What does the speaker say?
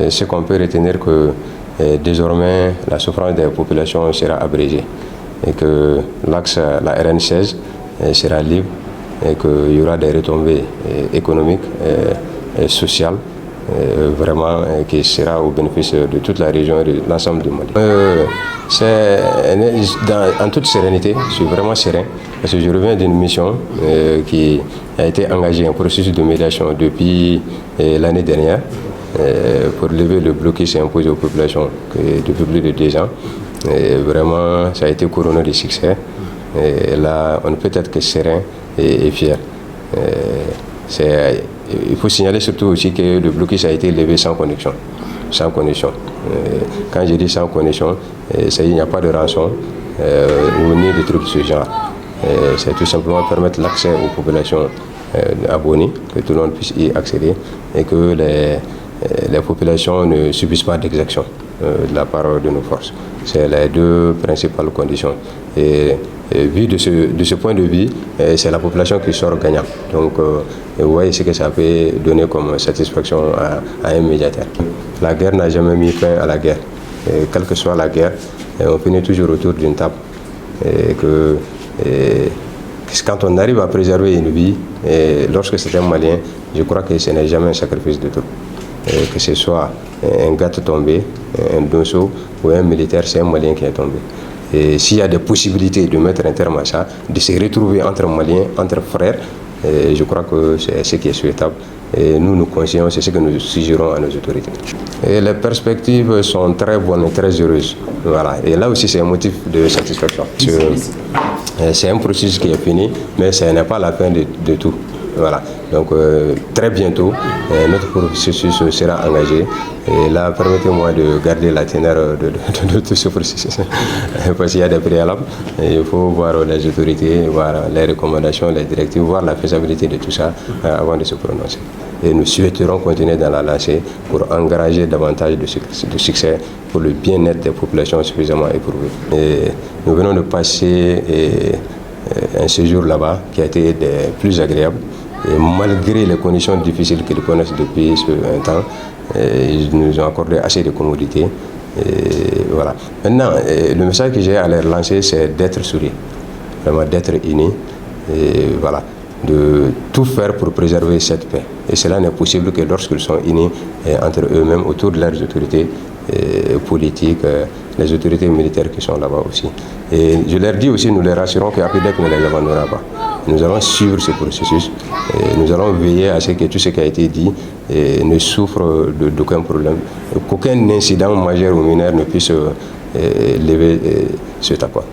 ce qu'on peut retenir que désormais la souffrance des populations sera abrégée et que l'axe, la RN16 sera libre et qu'il y aura des retombées économiques et sociales vraiment qui sera au bénéfice de toute la région et de l'ensemble du Mali. C'est en toute sérénité, je suis vraiment serein parce que je reviens d'une mission qui a été engagée en processus de médiation depuis l'année dernière pour lever le blocus imposé aux populations depuis plus de 2 ans. Et vraiment, ça a été couronné de succès. Et là, on ne peut être que serein et fier. Il faut signaler surtout aussi que le blocus a été levé sans condition. Sans condition. Quand je dis sans condition, il n'y a pas de rançon ni de trucs de ce genre. C'est tout simplement permettre l'accès aux populations abonnées, que tout le monde puisse y accéder et que les populations ne subissent pas d'exactions de la part de nos forces. C'est les 2 principales conditions. Et vu de ce point de vue, c'est la population qui sort gagnant. Donc, vous voyez ce que ça peut donner comme satisfaction à un médiateur. La guerre n'a jamais mis fin à la guerre. Et quelle que soit la guerre, on finit toujours autour d'une table. Et quand on arrive à préserver une vie, lorsque c'est un Malien, je crois que ce n'est jamais un sacrifice de tout. Que ce soit un gars tombé, un donceau ou un militaire, c'est un Malien qui est tombé. Et s'il y a des possibilités de mettre un terme à ça, de se retrouver entre Maliens, entre frères, je crois que c'est ce qui est souhaitable. Et nous conseillons, c'est ce que nous suggérons à nos autorités. Et les perspectives sont très bonnes et très heureuses. Voilà. Et là aussi, c'est un motif de satisfaction. C'est un processus qui est fini, mais ce n'est pas la fin de tout. Voilà. Donc très bientôt, notre processus sera engagé. Et là, permettez-moi de garder la teneur de tout ce processus. Parce qu'il y a des préalables. Et il faut voir les autorités, voir les recommandations, les directives, voir la faisabilité de tout ça avant de se prononcer. Et nous souhaiterons continuer dans la lancée pour engager davantage de succès pour le bien-être des populations suffisamment éprouvées. Et nous venons de passer un séjour là-bas qui a été des plus agréables. Et malgré les conditions difficiles qu'ils connaissent depuis un temps, ils nous ont accordé assez de commodités. Et voilà. Maintenant, le message que j'ai à leur lancer, c'est d'être soudés, vraiment d'être unis, et voilà, de tout faire pour préserver cette paix. Et cela n'est possible que lorsqu'ils sont unis entre eux-mêmes autour de leurs autorités politiques, les autorités militaires qui sont là-bas aussi. Et je leur dis aussi, nous les rassurons qu'APDEC ne les abandonnera pas. Nous allons suivre ce processus et nous allons veiller à ce que tout ce qui a été dit ne souffre d'aucun problème, qu'aucun incident majeur ou mineur ne puisse lever cet accord.